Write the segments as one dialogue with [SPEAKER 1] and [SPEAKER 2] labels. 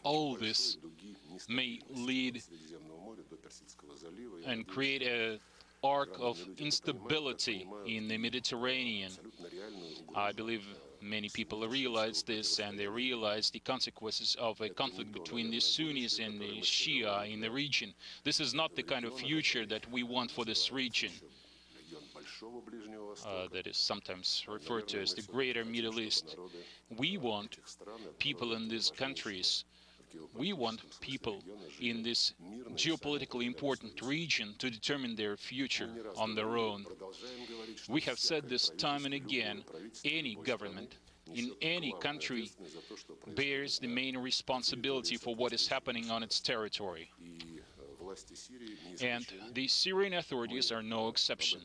[SPEAKER 1] all this may lead and create an arc of instability in the Mediterranean. I believe many people realize this, and they realize the consequences of a conflict between the Sunnis and the Shia in the region. This is not the kind of future that we want for this region. That is sometimes referred to as the Greater Middle East. We want people in these countries, we want people in this geopolitically important region to determine their future on their own. We have said this time and again, any government in any country bears the main responsibility for what is happening on its territory. And the Syrian authorities are no exception.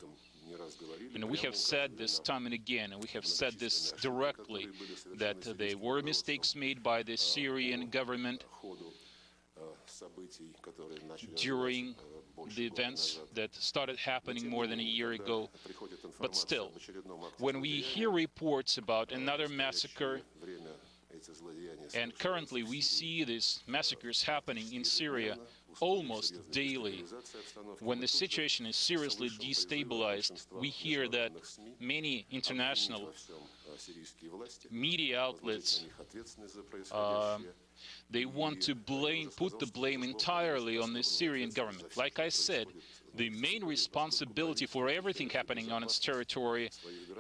[SPEAKER 1] And we have said this time and again, and we have said this directly, that there were mistakes made by the Syrian government during the events that started happening more than a year ago. But still, when we hear reports about another massacre, and currently we see these massacres happening in Syria almost daily, when the situation is seriously destabilized, we hear that many international media outlets they want to put the blame entirely on the Syrian government. Like I said, the main responsibility for everything happening on its territory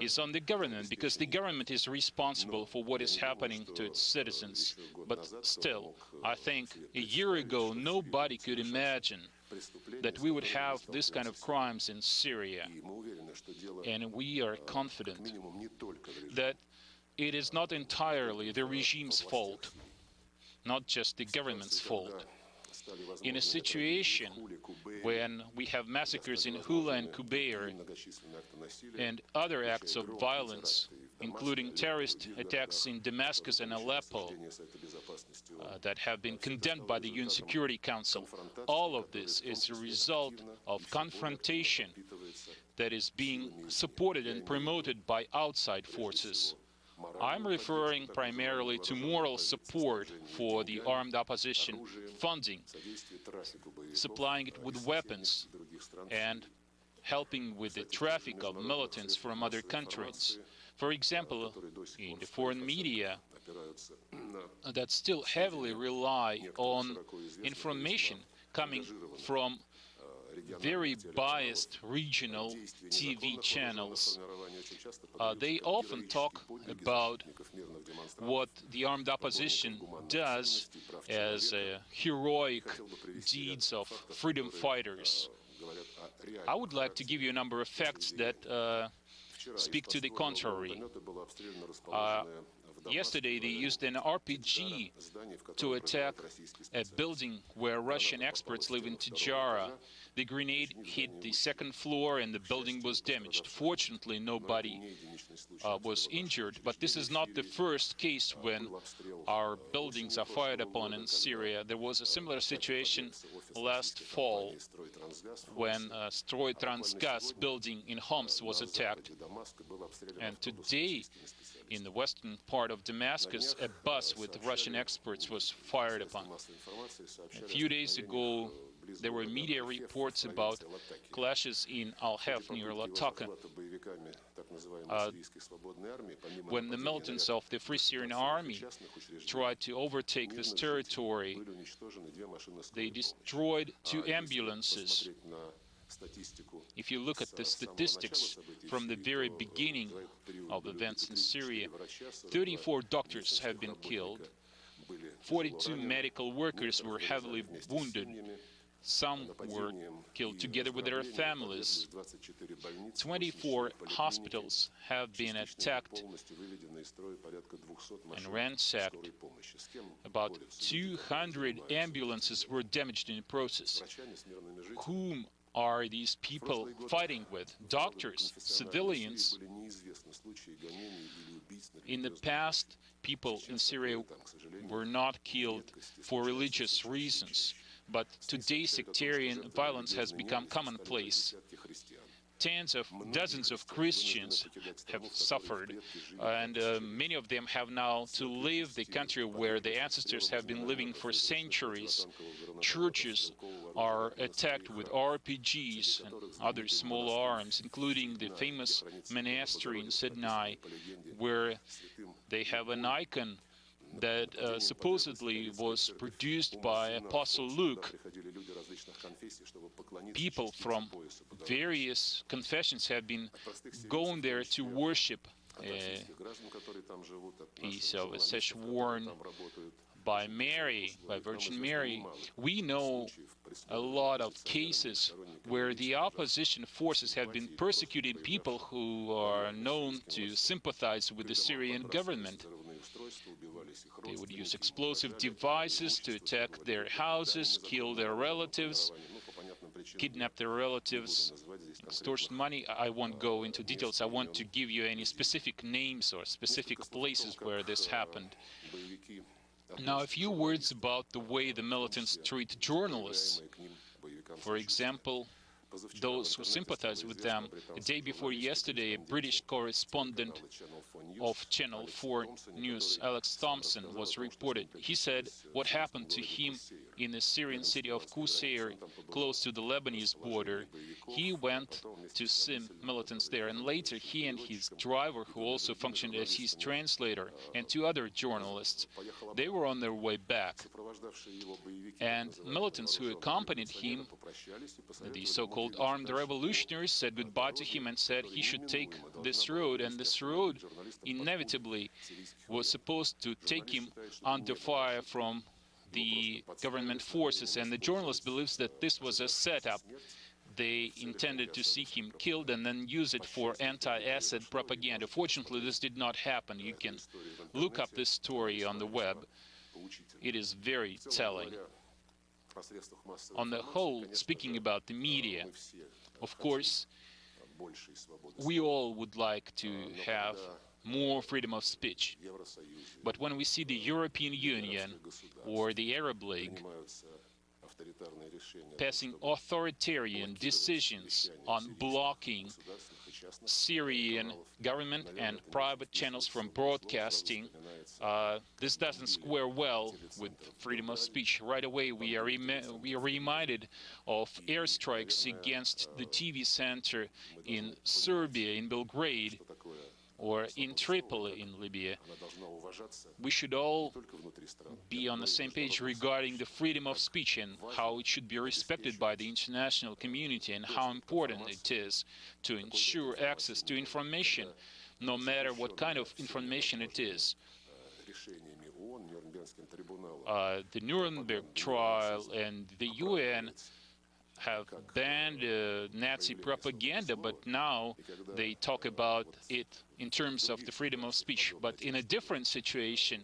[SPEAKER 1] is on the government, because the government is responsible for what is happening to its citizens. But still, I think a year ago, nobody could imagine that we would have this kind of crimes in Syria. And we are confident that it is not entirely the regime's fault, not just the government's fault. In a situation when we have massacres in Hula and Kubayr and other acts of violence, including terrorist attacks in Damascus and Aleppo that have been condemned by the UN Security Council, all of this is a result of confrontation that is being supported and promoted by outside forces. I'm referring primarily to moral support for the armed opposition, funding, supplying it with weapons, and helping with the traffic of militants from other countries. For example, in the foreign media that still heavily rely on information coming from very biased regional TV channels. They often talk about what the armed opposition does as heroic deeds of freedom fighters. I would like to give you a number of facts that speak to the contrary. Yesterday, they used an RPG to attack a building where Russian experts live in Tijara. The grenade hit the second floor and the building was damaged. Fortunately, nobody was injured, but this is not the first case when our buildings are fired upon in Syria. There was a similar situation last fall when Stroytransgaz building in Homs was attacked. And today, in the western part of Damascus, a bus with Russian experts was fired upon. A few days ago, there were media reports about clashes in Al-Hef near Lataka. When the militants of the Free Syrian Army tried to overtake this territory, they destroyed 2 ambulances. If you look at the statistics from the very beginning of events in Syria, 34 doctors have been killed, 42 medical workers were heavily wounded, some were killed together with their families. 24 hospitals have been attacked and ransacked. About 200 ambulances were damaged in the process. Whom are these people fighting with? Doctors, civilians? In the past, people in Syria were not killed for religious reasons, but today sectarian violence has become commonplace. dozens of Christians have suffered, and many of them have now to leave the country where the ancestors have been living for centuries. Churches are attacked with RPGs and other small arms, including the famous monastery in Sydney, where they have an icon that supposedly was produced by Apostle Luke. People from various confessions have been going there to worship a piece of a sash worn by Mary, by Virgin Mary. We know a lot of cases where the opposition forces have been persecuting people who are known to sympathize with the Syrian government. They would use explosive devices to attack their houses, kill their relatives, kidnap their relatives, extortion money. I won't go into details. I won't to give you any specific names or specific places where this happened. Now, a few words about the way the militants treat journalists. For example, those who sympathize with them. A day before yesterday, a British correspondent of Channel 4 News, Alex Thompson, was reported. He said what happened to him in the Syrian city of Qusair, close to the Lebanese border. He went to see militants there, and later he and his driver, who also functioned as his translator, and two other journalists, they were on their way back. And militants who accompanied him, the so-called armed revolutionaries, said goodbye to him and said he should take this road, and this road inevitably was supposed to take him under fire from the government forces, and the journalist believes that this was a setup. They intended to see him killed and then use it for anti-Assad propaganda. Fortunately, this did not happen. You can look up this story on the web. It is very telling. On the whole, speaking about the media, of course, we all would like to have more freedom of speech. But when we see the European Union or the Arab League passing authoritarian decisions on blocking Syrian government and private channels from broadcasting, this doesn't square well with freedom of speech. Right away, we are reminded of airstrikes against the TV center in Serbia, in Belgrade, or in Tripoli in Libya. We should all be on the same page regarding the freedom of speech and how it should be respected by the international community, and how important it is to ensure access to information, no matter what kind of information it is. The Nuremberg trial and the UN have banned Nazi propaganda, but now they talk about it in terms of the freedom of speech. But in a different situation,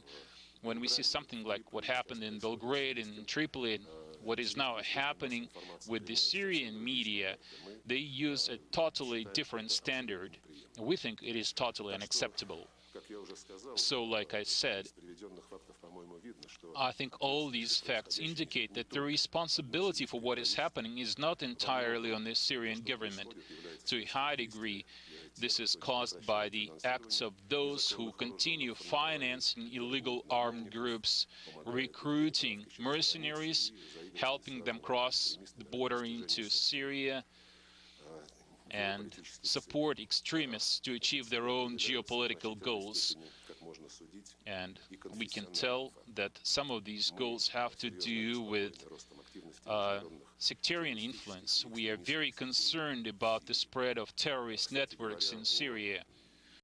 [SPEAKER 1] when we see something like what happened in Belgrade and Tripoli, and what is now happening with the Syrian media, they use a totally different standard. We think it is totally unacceptable. So, like I said, I think all these facts indicate that the responsibility for what is happening is not entirely on the Syrian government. To a high degree, this is caused by the acts of those who continue financing illegal armed groups, recruiting mercenaries, helping them cross the border into Syria, and support extremists to achieve their own geopolitical goals. And we can tell that some of these goals have to do with sectarian influence. We are very concerned about the spread of terrorist networks in Syria.